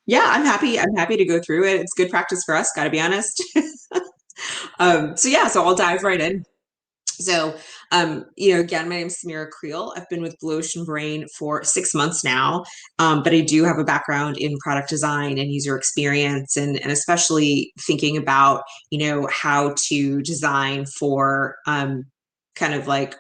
Yeah, I'm happy to go through it. It's good practice for us, gotta be honest. So I'll dive right in. So, again, my name is Samira Creel. I've been with Blue Ocean Brain for 6 months now, but I do have a background in product design and user experience, and especially thinking about, how to design for kind of like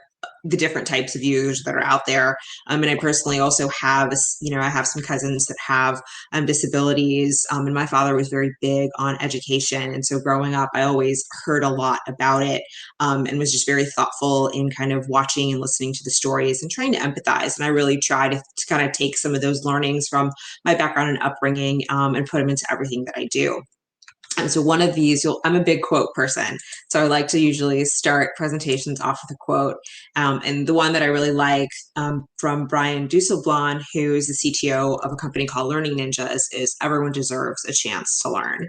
the different types of users that are out there. And I personally also have, I have some cousins that have disabilities, and my father was very big on education. And so growing up, I always heard a lot about it, and was just very thoughtful in kind of watching and listening to the stories and trying to empathize. And I really try to kind of take some of those learnings from my background and upbringing, and put them into everything that I do. And so one of these, I'm a big quote person. So I like to usually start presentations off with a quote. And the one that I really like, from Brian Dusselblom, who is the CTO of a company called Learning Ninjas, is everyone deserves a chance to learn.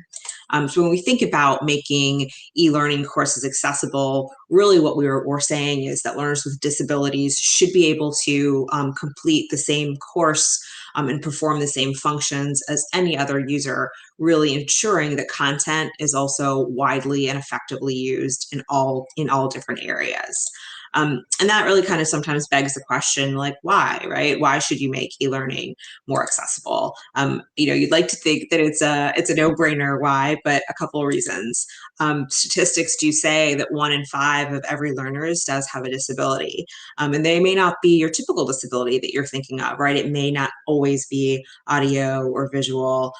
So when we think about making e-learning courses accessible, really what we're saying is that learners with disabilities should be able to complete the same course, and perform the same functions as any other user, really ensuring that content is also widely and effectively used in all different areas. And that really kind of sometimes begs the question, like, why, right? Why should you make e-learning more accessible? You'd like to think that it's a no-brainer. Why? But a couple of reasons. Statistics do say that 1 in 5 of every learners does have a disability, and they may not be your typical disability that you're thinking of, right? It may not always be audio or visual.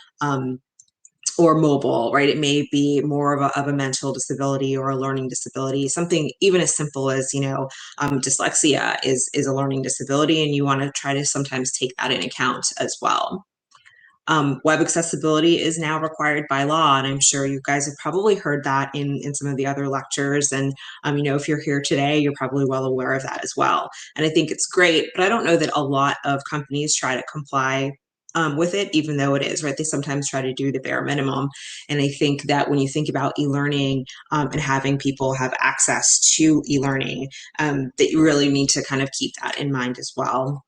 Or mobile, right? It may be more of a mental disability or a learning disability. Something even as simple as, dyslexia is a learning disability, and you want to try to sometimes take that in account as well. Web accessibility is now required by law, and I'm sure you guys have probably heard that in some of the other lectures. And if you're here today, you're probably well aware of that as well. And I think it's great, but I don't know that a lot of companies try to comply with it, even though it is right. They sometimes try to do the bare minimum. And I think that when you think about e-learning, and having people have access to e-learning, that you really need to kind of keep that in mind as well.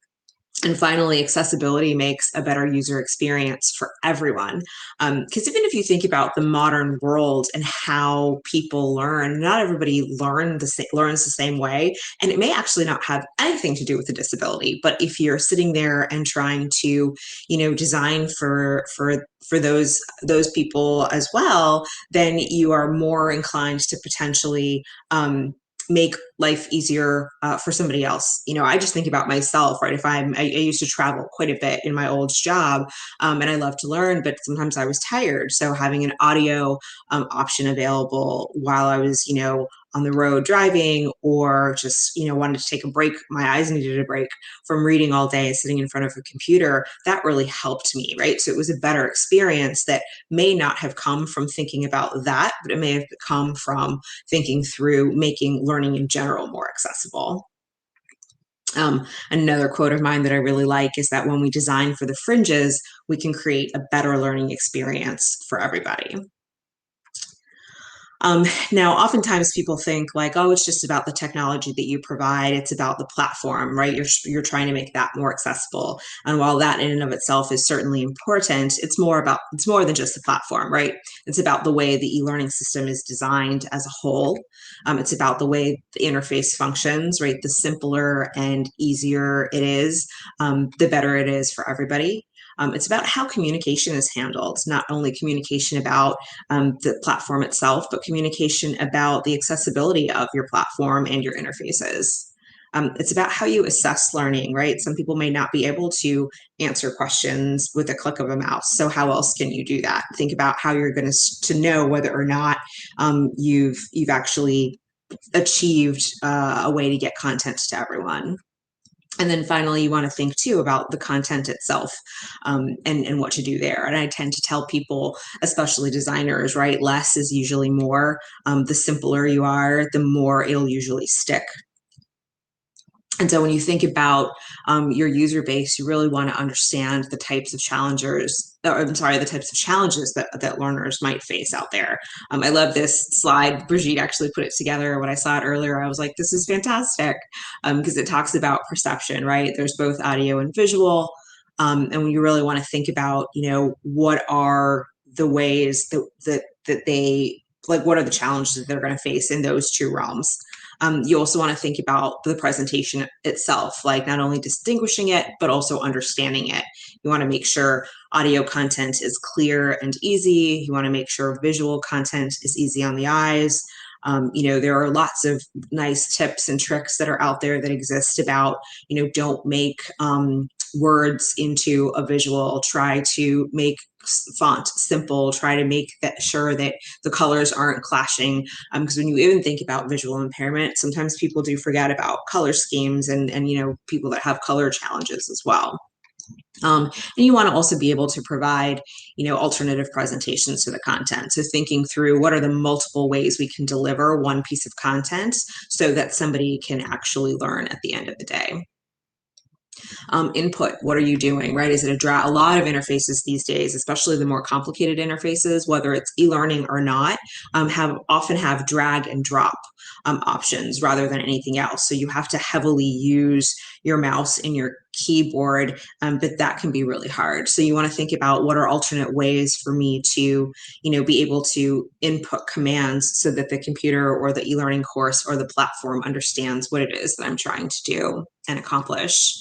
And finally, accessibility makes a better user experience for everyone. Because even if you think about the modern world and how people learn, not everybody learns the same way. And it may actually not have anything to do with a disability. But if you're sitting there and trying to, design for those people as well, then you are more inclined to potentially make life easier, for somebody else. I just think about myself, right? I used to travel quite a bit in my old job, and I love to learn, but sometimes I was tired. So having an audio option available while I was, on the road driving, or just, wanted to take a break, my eyes needed a break from reading all day, sitting in front of a computer, that really helped me, right? So it was a better experience that may not have come from thinking about that, but it may have come from thinking through making learning in general more accessible. Another quote of mine that I really like is that when we design for the fringes, we can create a better learning experience for everybody. Now, oftentimes people think like, oh, it's just about the technology that you provide. It's about the platform, right? You're trying to make that more accessible. And while that in and of itself is certainly important, it's more than just the platform, right? It's about the way the e-learning system is designed as a whole. It's about the way the interface functions, right? The simpler and easier it is, the better it is for everybody. It's about how communication is handled, not only communication about the platform itself, but communication about the accessibility of your platform and your interfaces. It's about how you assess learning, right? Some people may not be able to answer questions with a click of a mouse. So how else can you do that? Think about how you're going to know whether or not you've actually achieved a way to get content to everyone. And then finally, you want to think too about the content itself, and what to do there. And I tend to tell people, especially designers, right? Less is usually more. The simpler you are, the more it'll usually stick. And so when you think about your user base, you really want to understand the types of the types of challenges that learners might face out there. I love this slide. Brigitte actually put it together. When I saw it earlier, I was like, this is fantastic, because it talks about perception, right? There's both audio and visual. And you really want to think about, what are the ways that they, like, what are the challenges that they're going to face in those two realms. You also want to think about the presentation itself, like not only distinguishing it, but also understanding it. You want to make sure audio content is clear and easy. You want to make sure visual content is easy on the eyes. There are lots of nice tips and tricks that are out there that exist about, don't make words into a visual. Try to make font simple. Try to make sure that the colors aren't clashing. Because when you even think about visual impairment, sometimes people do forget about color schemes and people that have color challenges as well. And you want to also be able to provide, alternative presentations to the content. So thinking through what are the multiple ways we can deliver one piece of content so that somebody can actually learn at the end of the day. Input, what are you doing, right? Is it a lot of interfaces these days, especially the more complicated interfaces, whether it's e-learning or not, often have drag and drop options rather than anything else. So you have to heavily use your mouse and your keyboard, but that can be really hard. So you want to think about what are alternate ways for me to, be able to input commands so that the computer or the e-learning course or the platform understands what it is that I'm trying to do and accomplish.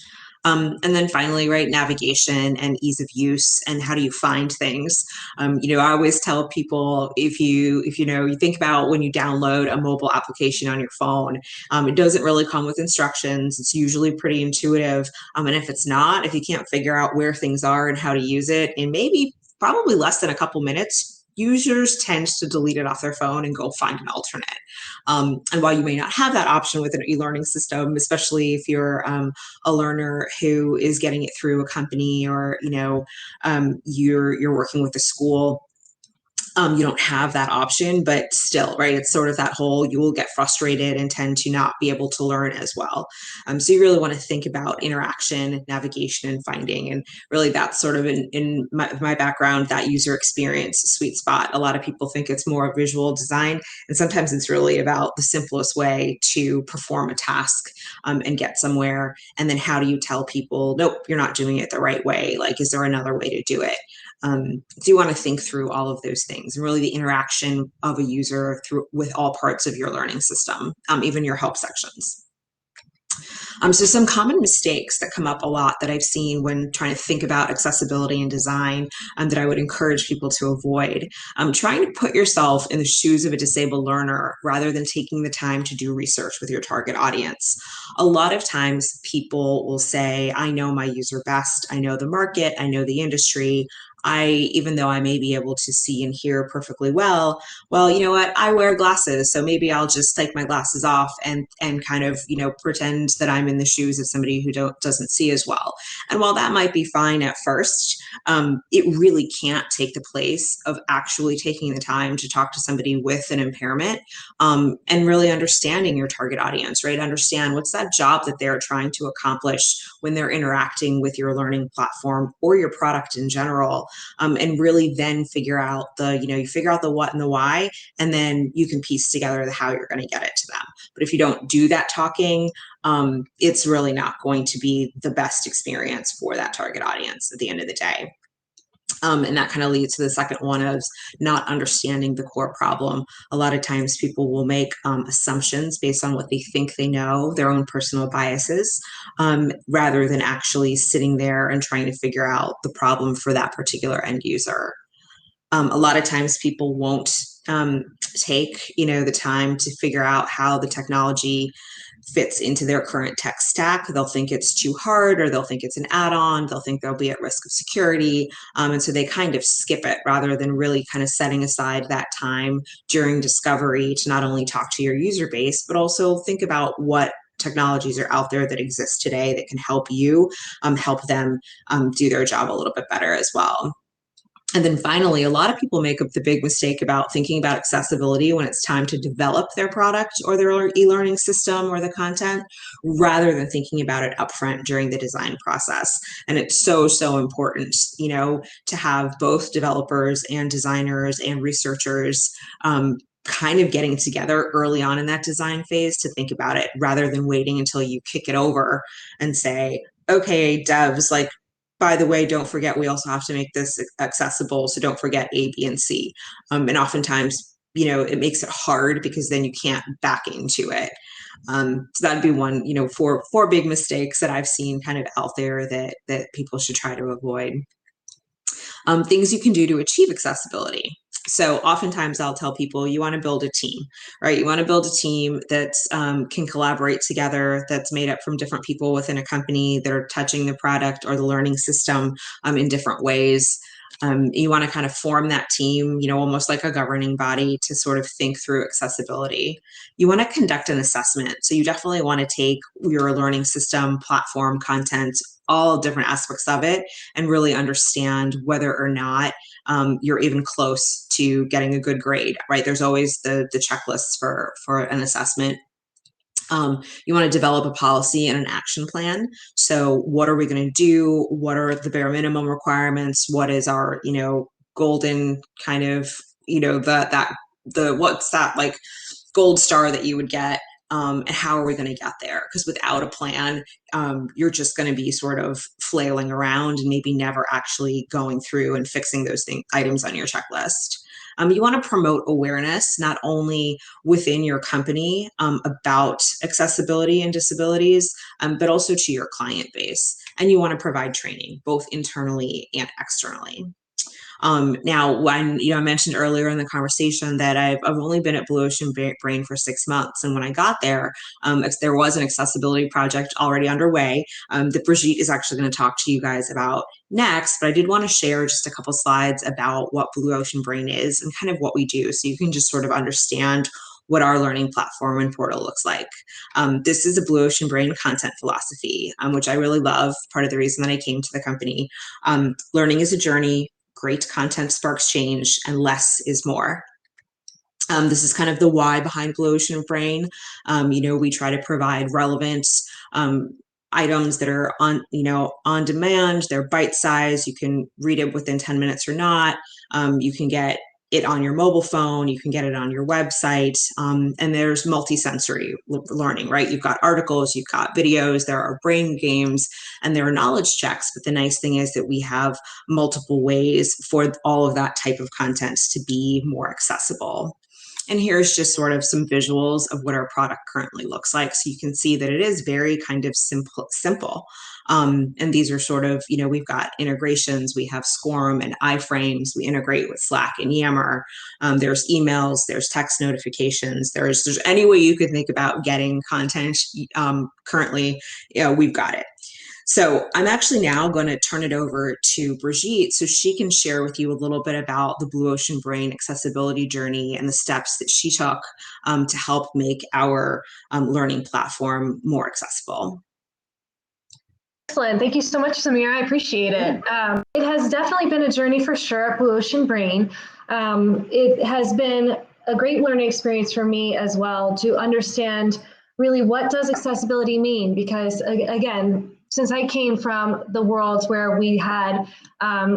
And then finally, right, navigation and ease of use and how do you find things. I always tell people if you think about when you download a mobile application on your phone, it doesn't really come with instructions. It's usually pretty intuitive. And if it's not, if you can't figure out where things are and how to use it in maybe probably less than a couple minutes, users tend to delete it off their phone and go find an alternate. And while you may not have that option with an e-learning system, especially if you're a learner who is getting it through a company or you're working with a school, you don't have that option, but still, right, it's sort of that whole, you will get frustrated and tend to not be able to learn as well. So you really want to think about interaction, navigation, and finding. And really that's sort of in my background, that user experience sweet spot. A lot of people think it's more visual design, and sometimes it's really about the simplest way to perform a task and get somewhere. And then how do you tell people, nope, you're not doing it the right way? Like, is there another way to do it? So you want to think through all of those things and really the interaction of a user with all parts of your learning system, even your help sections. So some common mistakes that come up a lot that I've seen when trying to think about accessibility and design that I would encourage people to avoid. Trying to put yourself in the shoes of a disabled learner rather than taking the time to do research with your target audience. A lot of times people will say, I know my user best, I know the market, I know the industry. Even though I may be able to see and hear perfectly well, you know what, I wear glasses, so maybe I'll just take my glasses off and kind of, pretend that I'm in the shoes of somebody who doesn't see as well. And while that might be fine at first, it really can't take the place of actually taking the time to talk to somebody with an impairment, and really understanding your target audience, right? Understand what's that job that they're trying to accomplish when they're interacting with your learning platform or your product in general. And really then figure out you figure out the what and the why, and then you can piece together the how you're going to get it to them. But if you don't do that talking, it's really not going to be the best experience for that target audience at the end of the day. And that kind of leads to the second one of not understanding the core problem. A lot of times people will make assumptions based on what they think they know, their own personal biases, rather than actually sitting there and trying to figure out the problem for that particular end user. A lot of times people won't take, the time to figure out how the technology fits into their current tech stack. They'll think it's too hard, or they'll think it's an add-on. They'll think they'll be at risk of security. And so they kind of skip it rather than really kind of setting aside that time during discovery to not only talk to your user base, but also think about what technologies are out there that exist today that can help you help them do their job a little bit better as well. And then finally, a lot of people make up the big mistake about thinking about accessibility when it's time to develop their product or their e-learning system or the content, rather than thinking about it upfront during the design process. And it's so, so important, to have both developers and designers and researchers kind of getting together early on in that design phase to think about it, rather than waiting until you kick it over and say, okay, devs, like, by the way, don't forget, we also have to make this accessible. So don't forget A, B, and C. And oftentimes, it makes it hard because then you can't back into it. So that'd be one, four big mistakes that I've seen kind of out there that people should try to avoid. Things you can do to achieve accessibility. So oftentimes I'll tell people you want to build a team, right? You want to build a team that can collaborate together, that's made up from different people within a company that are touching the product or the learning system in different ways. You want to kind of form that team, almost like a governing body to sort of think through accessibility. You want to conduct an assessment. So you definitely want to take your learning system, platform, content, all different aspects of it, and really understand whether or not you're even close to getting a good grade, right? There's always the checklists for an assessment. You want to develop a policy and an action plan. So what are we going to do? What are the bare minimum requirements? What is our, golden kind of, what's that like gold star that you would get? And how are we going to get there? Because without a plan, you're just going to be sort of flailing around and maybe never actually going through and fixing those items on your checklist. You want to promote awareness, not only within your company about accessibility and disabilities, but also to your client base. And you want to provide training, both internally and externally. Now, when I mentioned earlier in the conversation that I've only been at Blue Ocean Brain for 6 months, and when I got there, there was an accessibility project already underway that Brigitte is actually going to talk to you guys about next. But I did want to share just a couple slides about what Blue Ocean Brain is and kind of what we do, so you can just sort of understand what our learning platform and portal looks like. This is a Blue Ocean Brain content philosophy, which I really love. Part of the reason that I came to the company. Learning is a journey. Great content sparks change, and less is more. This is kind of the why behind Blue Ocean Brain. We try to provide relevant items that are on demand. They're bite size. You can read it within 10 minutes or not. You can get it on your mobile phone, you can get it on your website, and there's multi-sensory learning, right? You've got articles, you've got videos, there are brain games, and there are knowledge checks. But the nice thing is that we have multiple ways for all of that type of content to be more accessible. And here's just sort of some visuals of what our product currently looks like. So you can see that it is very kind of simple. And these are sort of, we've got integrations, we have SCORM and iframes, we integrate with Slack and Yammer. There's emails, there's text notifications, there's any way you could think about getting content currently, we've got it. So I'm actually now going to turn it over to Brigitte so she can share with you a little bit about the Blue Ocean Brain accessibility journey and the steps that she took to help make our learning platform more accessible. Excellent. Thank you so much, Samira. I appreciate it. It has definitely been a journey for sure at Blue Ocean Brain. It has been a great learning experience for me as well to understand really what does accessibility mean, because again, since I came from the world where we had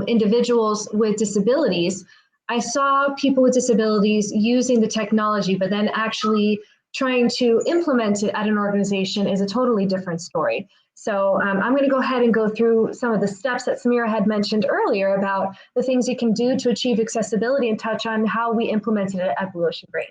individuals with disabilities, I saw people with disabilities using the technology, but then actually trying to implement it at an organization is a totally different story. So I'm going to go ahead and go through some of the steps that Samira had mentioned earlier about the things you can do to achieve accessibility and touch on how we implemented it at Blue Ocean Brain.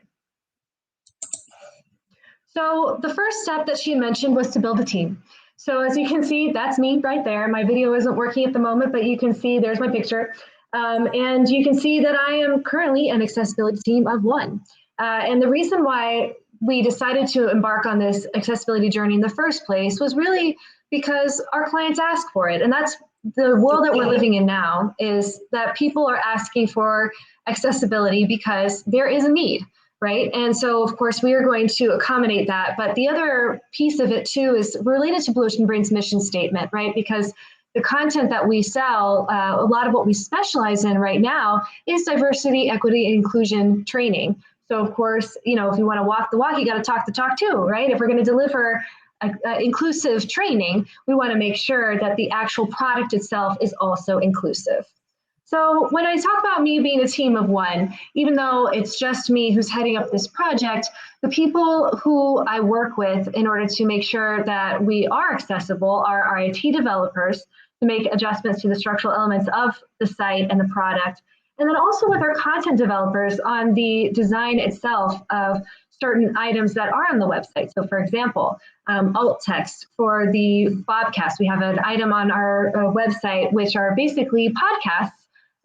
So the first step that she mentioned was to build a team. So as you can see, that's me right there. My video isn't working at the moment, but you can see there's my picture. And you can see that I am currently an accessibility team of 1. And the reason why we decided to embark on this accessibility journey in the first place was really because our clients ask for it. And that's the world that we're living in now, is that people are asking for accessibility because there is a need, right? And so, of course, we are going to accommodate that. But the other piece of it, too, is related to Blue Ocean Brain's mission statement, right? Because the content that we sell, a lot of what we specialize in right now is diversity, equity, and inclusion training. So, of course, if you want to walk the walk, you got to talk the talk too, right? If we're going to deliver inclusive training, we want to make sure that the actual product itself is also inclusive. So when I talk about me being a team of 1, even though it's just me who's heading up this project, the people who I work with in order to make sure that we are accessible are our IT developers. to make adjustments to the structural elements of the site and the product. And then also with our content developers on the design itself of certain items that are on the website. So for example, alt text for the Bobcast. We have an item on our website, which are basically podcasts,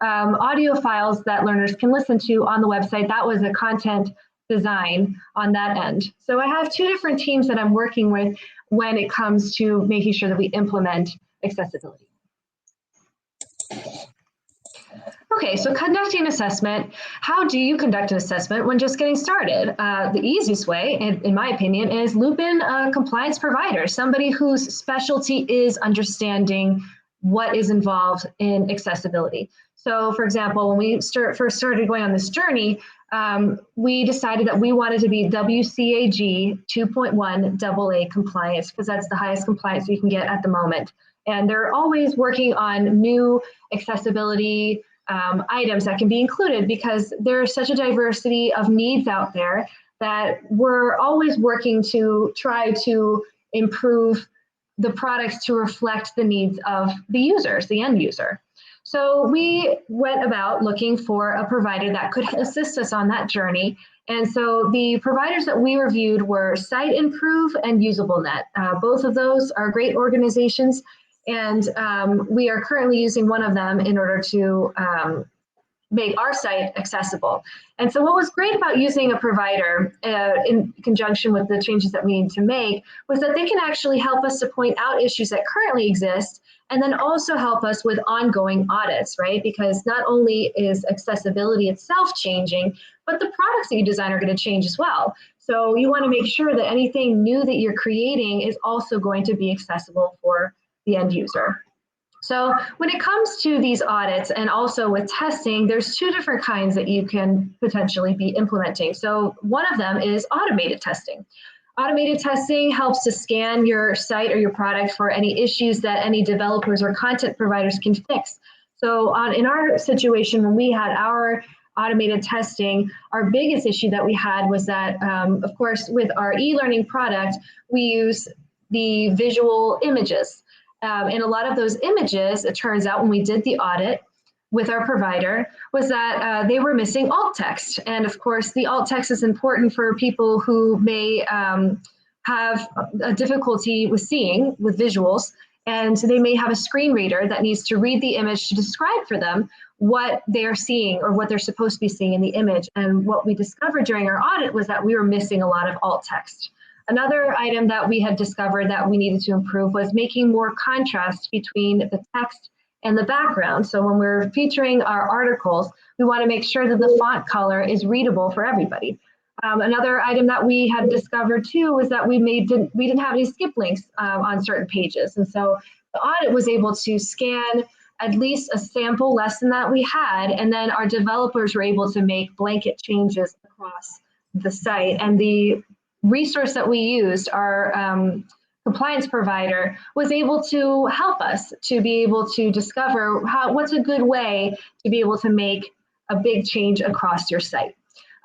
audio files that learners can listen to on the website. That was a content design on that end. So I have two different teams that I'm working with when it comes to making sure that we implement accessibility. Okay, so conducting assessment. How do you conduct an assessment when just getting started? The easiest way, in my opinion, is loop in a compliance provider, somebody whose specialty is understanding what is involved in accessibility. So for example, when we first started going on this journey, we decided that we wanted to be WCAG 2.1 AA compliance, because that's the highest compliance you can get at the moment. And they're always working on new accessibility items that can be included, because there's such a diversity of needs out there that we're always working to try to improve the products to reflect the needs of the users, the end user. So we went about looking for a provider that could assist us on that journey. And so the providers that we reviewed were Site Improve and UsableNet. Both of those are great organizations. And we are currently using one of them in order to make our site accessible. And so what was great about using a provider in conjunction with the changes that we need to make was that they can actually help us to point out issues that currently exist, and then also help us with ongoing audits, right? Because not only is accessibility itself changing, but the products that you design are going to change as well. So you want to make sure that anything new that you're creating is also going to be accessible for the end user. So when it comes to these audits and also with testing, there's two different kinds that you can potentially be implementing. So one of them is automated testing. Automated testing helps to scan your site or your product for any issues that any developers or content providers can fix. So in our situation, when we had our automated testing, our biggest issue that we had was that, of course, with our e-learning product, we use the visual images. And a lot of those images, it turns out when we did the audit with our provider, was that they were missing alt text. And of course, the alt text is important for people who may have a difficulty with seeing with visuals, and they may have a screen reader that needs to read the image to describe for them what they're seeing or what they're supposed to be seeing in the image. And what we discovered during our audit was that we were missing a lot of alt text. Another item that we had discovered that we needed to improve was making more contrast between the text and the background. So when we're featuring our articles, we want to make sure that the font color is readable for everybody. Another item that we had discovered too was that we didn't have any skip links on certain pages. And so the audit was able to scan at least a sample lesson that we had, and then our developers were able to make blanket changes across the site. And the resource that we used, our compliance provider, was able to help us to be able to discover what's a good way to be able to make a big change across your site.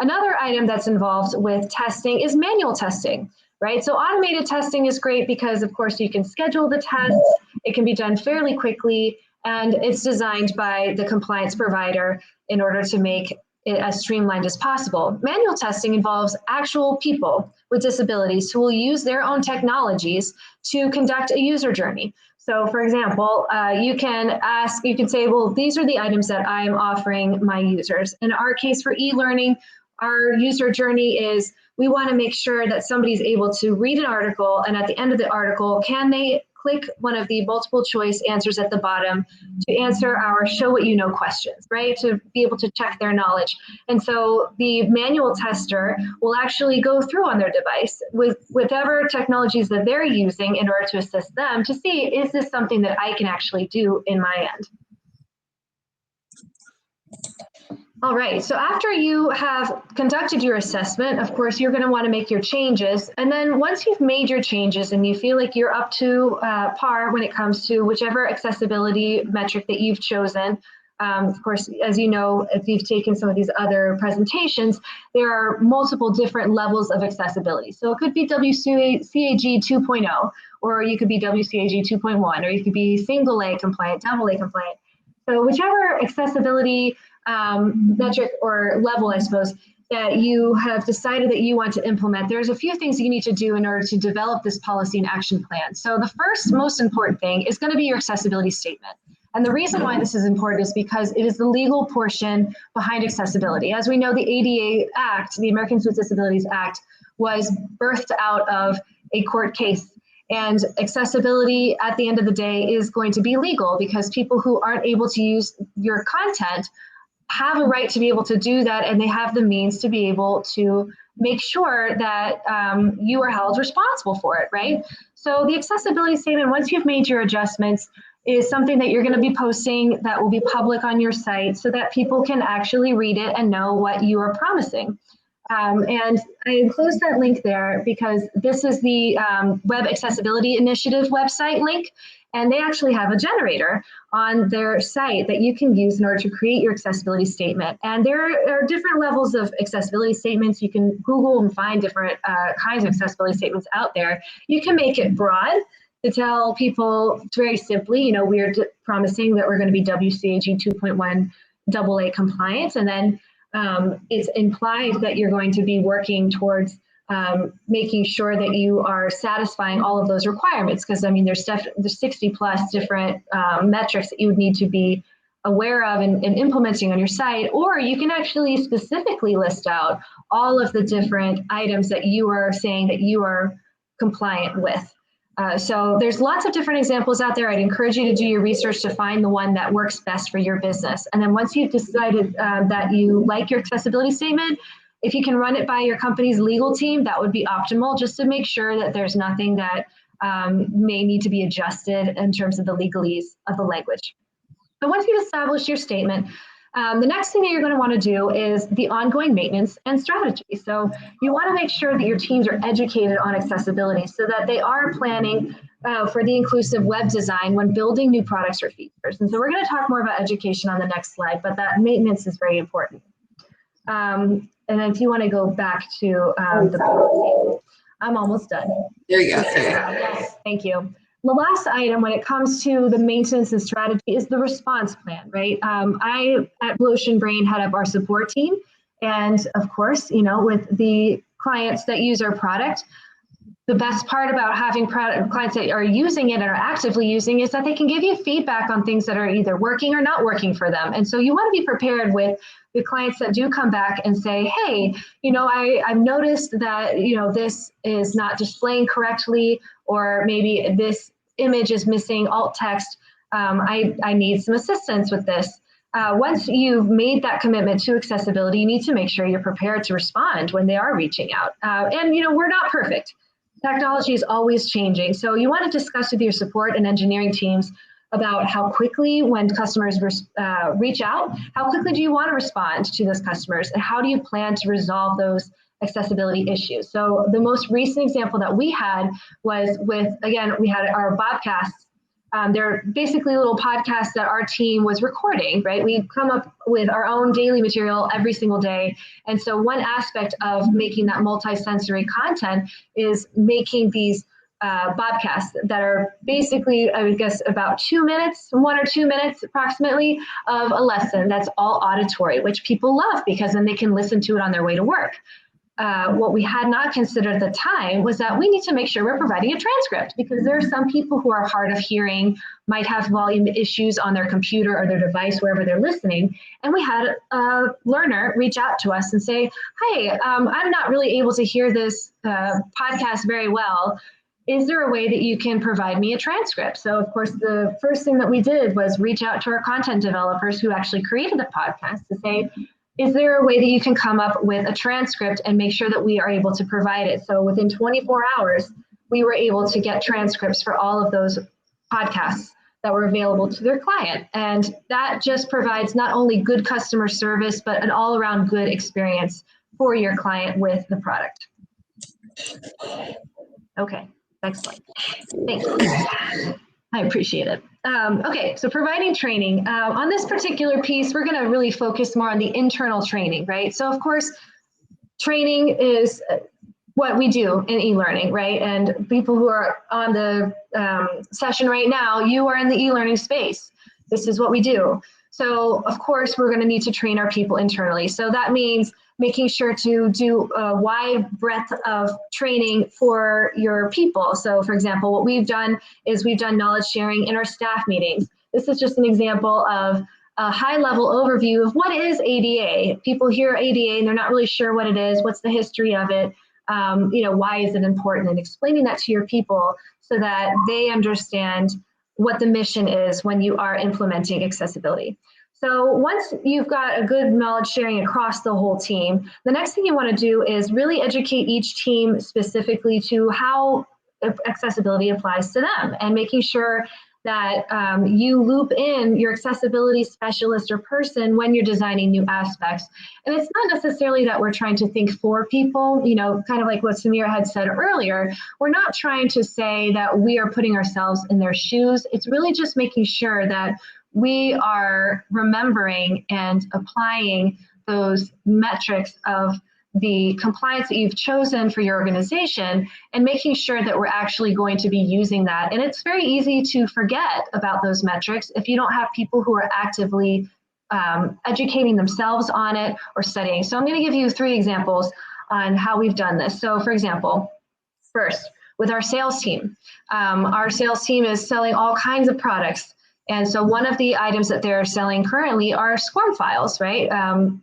Another item that's involved with testing is manual testing, right? So automated testing is great because, of course, you can schedule the tests. It can be done fairly quickly, and it's designed by the compliance provider in order to make it as streamlined as possible. Manual testing involves actual people with disabilities who will use their own technologies to conduct a user journey. So for example, you can say, well, these are the items that I'm offering my users. In our case for e-learning, our user journey is, we want to make sure that somebody's able to read an article, and at the end of the article, can they click one of the multiple choice answers at the bottom to answer our show what you know questions, right? To be able to check their knowledge. And so the manual tester will actually go through on their device with whatever technologies that they're using in order to assist them to see, is this something that I can actually do in my end? All right, so after you have conducted your assessment, of course, you're going to want to make your changes. And then once you've made your changes and you feel like you're up to par when it comes to whichever accessibility metric that you've chosen, Of course, as you know, if you've taken some of these other presentations, there are multiple different levels of accessibility. So it could be WCAG 2.0, or you could be WCAG 2.1, or you could be single A compliant, double A compliant. So whichever accessibility metric or level, I suppose, that you have decided that you want to implement, there's a few things you need to do in order to develop this policy and action plan. So the first most important thing is going to be your accessibility statement. And the reason why this is important is because it is the legal portion behind accessibility. As we know, the ADA Act, the Americans with Disabilities Act, was birthed out of a court case. And accessibility at the end of the day is going to be legal, because people who aren't able to use your content have a right to be able to do that, and they have the means to be able to make sure that you are held responsible for it, right? So the accessibility statement, once you've made your adjustments, is something that you're going to be posting that will be public on your site so that people can actually read it and know what you are promising. And I enclosed that link there because this is the Web Accessibility Initiative website link, and they actually have a generator on their site that you can use in order to create your accessibility statement. And there are different levels of accessibility statements. You can Google and find different kinds of accessibility statements out there. You can make it broad to tell people very simply, you know, we're promising that we're going to be WCAG 2.1 AA compliant, and then it's implied that you're going to be working towards making sure that you are satisfying all of those requirements, because I mean there's 60 plus different metrics that you would need to be aware of and implementing on your site. Or you can actually specifically list out all of the different items that you are saying that you are compliant with. So there's lots of different examples out there. I'd encourage you to do your research to find the one that works best for your business. And then once you've decided that you like your accessibility statement, if you can run it by your company's legal team, that would be optimal, just to make sure that there's nothing that may need to be adjusted in terms of the legalese of the language. So once you've established your statement, the next thing that you're going to want to do is the ongoing maintenance and strategy. So you want to make sure that your teams are educated on accessibility so that they are planning for the inclusive web design when building new products or features. And so we're going to talk more about education on the next slide, but that maintenance is very important. And if you want to go back to the policy, I'm almost done. There you go. Yes, thank you. The last item when it comes to the maintenance and strategy is the response plan, right? I, at Blue Ocean Brain, head up our support team. And of course, you know, with the clients that use our product, the best part about having clients that are using it and are actively using is that they can give you feedback on things that are either working or not working for them. And so you want to be prepared with the clients that do come back and say, hey, you know, I've noticed that, you know, this is not displaying correctly, or maybe this image is missing alt text. I need some assistance with this. Once you've made that commitment to accessibility, you need to make sure you're prepared to respond when they are reaching out. And, you know, we're not perfect. Technology is always changing. So you want to discuss with your support and engineering teams about how quickly, when customers reach out, how quickly do you want to respond to those customers, and how do you plan to resolve those accessibility issues? So the most recent example that we had was with, again, we had our Bobcasts. They're basically little podcasts that our team was recording, right? We come up with our own daily material every single day. And so one aspect of making that multi-sensory content is making these Bobcasts that are basically, I would guess, about 2 minutes, 1 or 2 minutes approximately, of a lesson that's all auditory, which people love because then they can listen to it on their way to work. What we had not considered at the time was that we need to make sure we're providing a transcript, because there are some people who are hard of hearing, might have volume issues on their computer or their device, wherever they're listening. And we had a learner reach out to us and say, hey, I'm not really able to hear this podcast very well. Is there a way that you can provide me a transcript? So of course, the first thing that we did was reach out to our content developers who actually created the podcast to say, is there a way that you can come up with a transcript and make sure that we are able to provide it? So within 24 hours, we were able to get transcripts for all of those podcasts that were available to their client. And that just provides not only good customer service, but an all-around good experience for your client with the product. Okay, next slide. Thanks. I appreciate it. Okay, so providing training. On this particular piece, we're going to really focus more on the internal training, right? So of course, training is what we do in e-learning, right? And people who are on the session right now, you are in the e-learning space. This is what we do. So of course, we're going to need to train our people internally. So that means making sure to do a wide breadth of training for your people. So for example, what we've done is we've done knowledge sharing in our staff meetings. This is just an example of a high-level overview of what is ADA. People hear ADA and they're not really sure what it is, what's the history of it, why is it important, and explaining that to your people so that they understand what the mission is when you are implementing accessibility. So once you've got a good knowledge sharing across the whole team, the next thing you want to do is really educate each team specifically to how accessibility applies to them, and making sure that you loop in your accessibility specialist or person when you're designing new aspects. And it's not necessarily that we're trying to think for people, kind of like what Samira had said earlier. We're not trying to say that we are putting ourselves in their shoes. It's really just making sure that we are remembering and applying those metrics of the compliance that you've chosen for your organization, and making sure that we're actually going to be using that. And it's very easy to forget about those metrics if you don't have people who are actively educating themselves on it or studying. So I'm going to give you 3 examples on how we've done this. So for example, first, with our sales team is selling all kinds of products. And so one of the items that they're selling currently are SCORM files, right?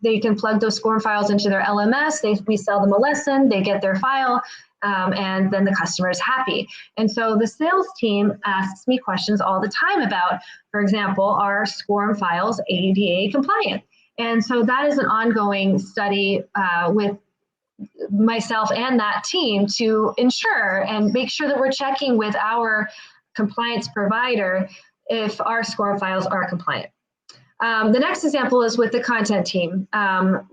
They can plug those SCORM files into their LMS. We sell them a lesson, they get their file, and then the customer is happy. And so the sales team asks me questions all the time about, for example, are SCORM files ADA compliant? And so that is an ongoing study with myself and that team to ensure and make sure that we're checking with our compliance provider if our SCORM files are compliant. The next example is with the content team.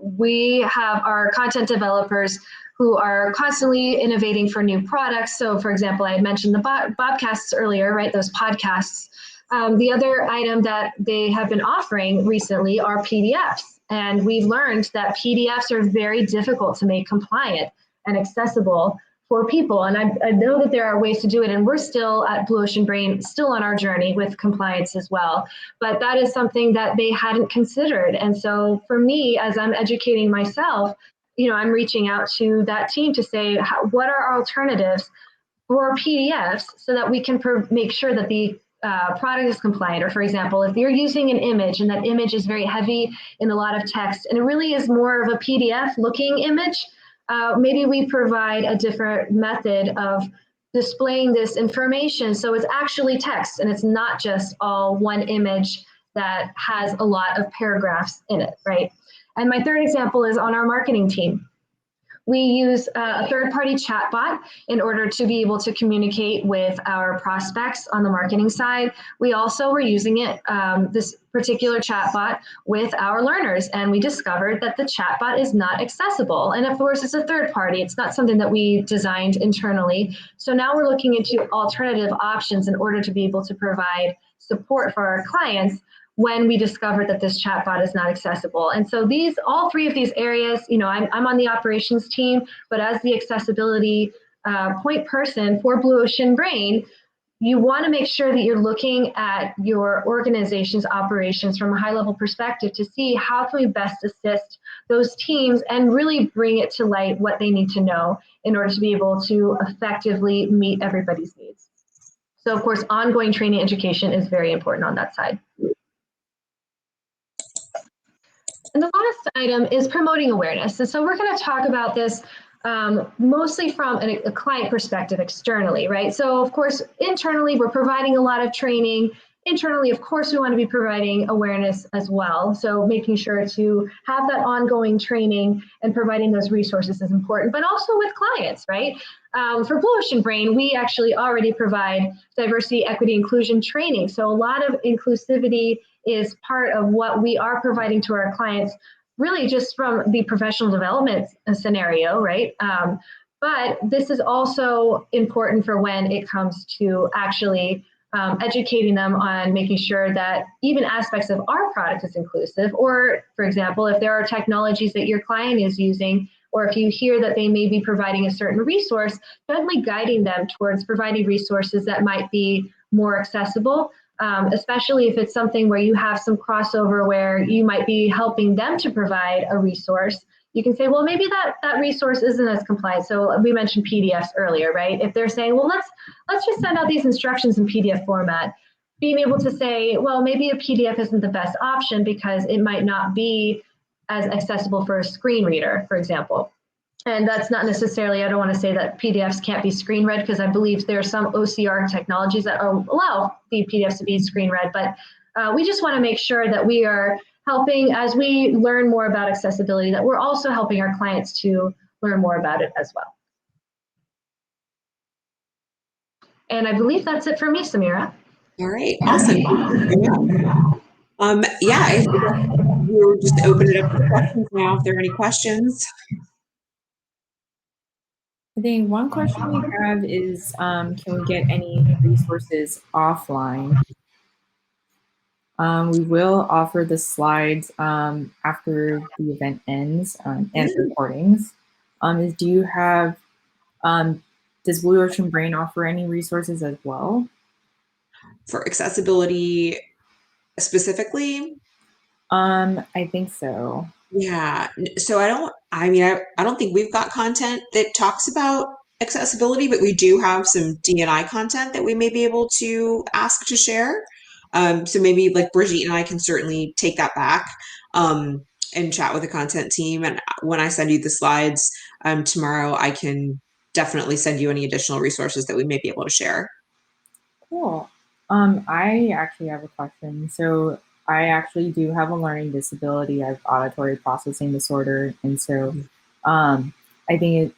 We have our content developers who are constantly innovating for new products. So for example, I had mentioned the Bobcasts earlier, right? Those podcasts. The other item that they have been offering recently are PDFs. And we've learned that PDFs are very difficult to make compliant and accessible for people. And I know that there are ways to do it, and we're still at Blue Ocean Brain, still on our journey with compliance as well. But that is something that they hadn't considered. And so for me, as I'm educating myself, I'm reaching out to that team to say, what are our alternatives for PDFs so that we can make sure that the product is compliant. Or for example, if you're using an image and that image is very heavy in a lot of text and it really is more of a PDF looking image, maybe we provide a different method of displaying this information so it's actually text and it's not just all one image that has a lot of paragraphs in it, right? And my third example is on our marketing team. We use a third-party chatbot in order to be able to communicate with our prospects on the marketing side. We also were using it, this particular chatbot, with our learners, and we discovered that the chatbot is not accessible. And of course, it's a third party. It's not something that we designed internally. So now we're looking into alternative options in order to be able to provide support for our clients when we discovered that this chatbot is not accessible. And so all 3 of these areas, I'm on the operations team, but as the accessibility point person for Blue Ocean Brain, you want to make sure that you're looking at your organization's operations from a high-level perspective to see how can we best assist those teams and really bring it to light what they need to know in order to be able to effectively meet everybody's needs. So of course, ongoing training education is very important on that side. And the last item is promoting awareness. And so we're going to talk about this mostly from a client perspective externally, right? So of course, internally, we're providing a lot of training. Internally, of course, we want to be providing awareness as well. So making sure to have that ongoing training and providing those resources is important, but also with clients, right? For Blue Ocean Brain, we actually already provide diversity, equity, inclusion training. So a lot of inclusivity is part of what we are providing to our clients, really just from the professional development scenario, right? But this is also important for when it comes to actually educating them on making sure that even aspects of our product is inclusive. Or, for example, if there are technologies that your client is using, or if you hear that they may be providing a certain resource, gently guiding them towards providing resources that might be more accessible, especially if it's something where you have some crossover where you might be helping them to provide a resource. You can say, well, maybe that resource isn't as compliant. So we mentioned PDFs earlier, right? If they're saying, well, let's just send out these instructions in PDF format, being able to say, well, maybe a PDF isn't the best option because it might not be as accessible for a screen reader, for example. And that's not necessarily, I don't want to say that PDFs can't be screen read, because I believe there are some OCR technologies that allow the PDFs to be screen read, but we just want to make sure that we are helping, as we learn more about accessibility, that we're also helping our clients to learn more about it as well. And I believe that's it for me, Samira. All right, awesome. Yeah, I guess we'll just open it up to questions now if there are any questions. I think one question we have is, can we get any resources offline? We will offer the slides after the event ends and recordings. Do you have, does Blue Ocean Brain offer any resources as well? For accessibility specifically? I think so. Yeah. So I don't think we've got content that talks about accessibility, but we do have some D&I content that we may be able to ask to share. So maybe like Brigitte and I can certainly take that back and chat with the content team. And when I send you the slides tomorrow, I can definitely send you any additional resources that we may be able to share. Cool. I actually have a question. So I actually do have a learning disability. I have auditory processing disorder. And so I think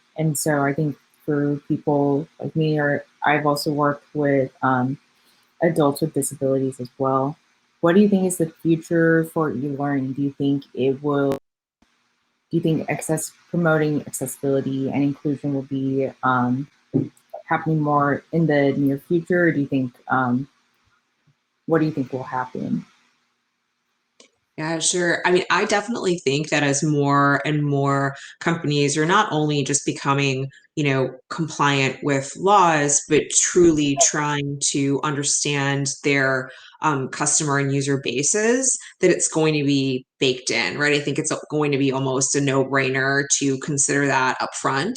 for people like me, or I've also worked with adults with disabilities as well. What do you think is the future for e-learning? Do you think promoting accessibility and inclusion will be happening more in the near future? Or do you think, what do you think will happen? Yeah, sure. I mean, I definitely think that as more and more companies are not only just becoming, compliant with laws, but truly trying to understand their customer and user bases, that it's going to be baked in, right? I think it's going to be almost a no-brainer to consider that upfront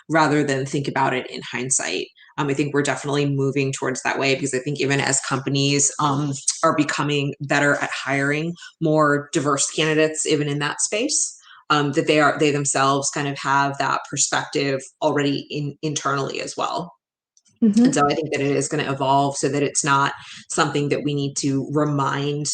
rather than think about it in hindsight. I think we're definitely moving towards that way because I think even as companies are becoming better at hiring more diverse candidates, even in that space, that they themselves kind of have that perspective already internally as well. Mm-hmm. And so I think that it is going to evolve so that it's not something that we need to remind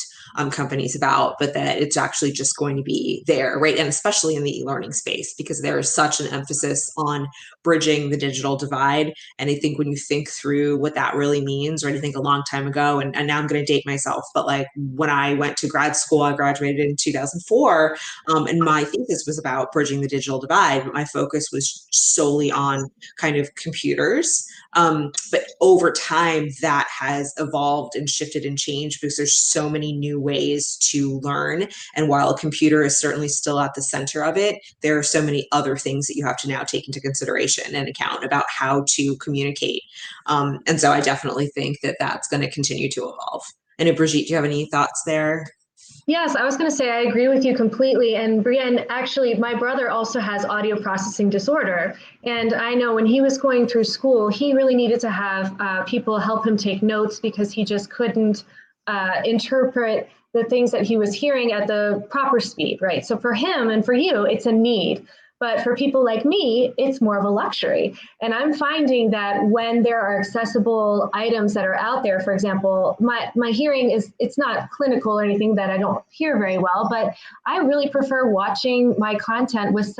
companies about, but that it's actually just going to be there, right? And especially in the e-learning space, because there is such an emphasis on bridging the digital divide. And I think when you think through what that really means, right, I think a long time ago, and now I'm going to date myself, but like when I went to grad school, I graduated in 2004, and my thesis was about bridging the digital divide, but my focus was solely on kind of computers. But over time, that has evolved and shifted and changed because there's so many new ways to learn. And while a computer is certainly still at the center of it, there are so many other things that you have to now take into consideration and account about how to communicate. And so I definitely think that that's going to continue to evolve. And Brigitte, do you have any thoughts there? Yes, I was going to say I agree with you completely. And Brienne, actually, my brother also has audio processing disorder. And I know when he was going through school, he really needed to have people help him take notes because he just couldn't interpret the things that he was hearing at the proper speed, right? So for him and for you, it's a need. But for people like me, it's more of a luxury. And I'm finding that when there are accessible items that are out there, for example, my hearing it's not clinical or anything that I don't hear very well, but I really prefer watching my content with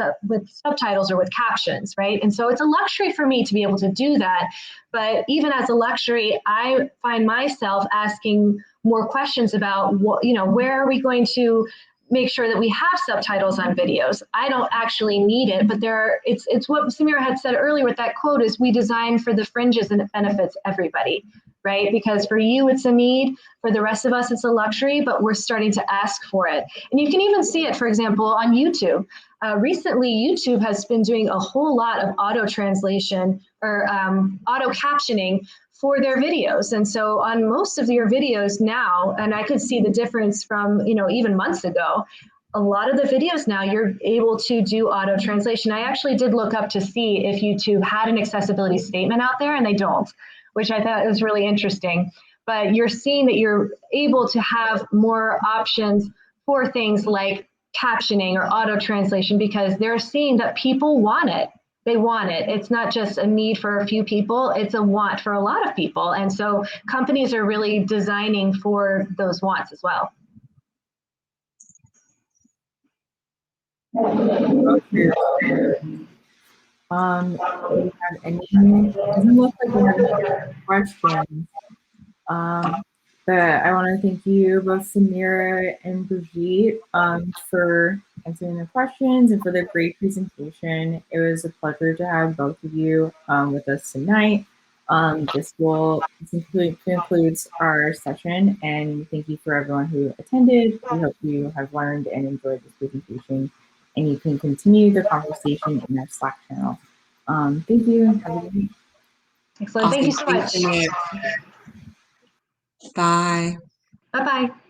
subtitles or with captions, right? And so it's a luxury for me to be able to do that. But even as a luxury, I find myself asking more questions about where are we going to make sure that we have subtitles on videos. I don't actually need it, but it's what Samira had said earlier with that quote is we design for the fringes and it benefits everybody, right? Because for you, it's a need. For the rest of us, it's a luxury, but we're starting to ask for it. And you can even see it, for example, on YouTube. Recently, YouTube has been doing a whole lot of auto translation or auto captioning for their videos. And so on most of your videos now, and I could see the difference from, even months ago, a lot of the videos now you're able to do auto translation. I actually did look up to see if YouTube had an accessibility statement out there, and they don't, which I thought was really interesting. But you're seeing that you're able to have more options for things like captioning or auto translation because they're seeing that people want it. They want it. It's not just a need for a few people, it's a want for a lot of people. And so companies are really designing for those wants as well. Do you have any, it doesn't look like we have any questions. But I want to thank you, both Samira and Brigitte, for answering the questions and for the great presentation. It was a pleasure to have both of you with us tonight. This concludes our session, and thank you for everyone who attended. We hope you have learned and enjoyed this presentation, and you can continue the conversation in our Slack channel. Thank you. Have a good night. Excellent. Thank you so much. Bye. Bye-bye.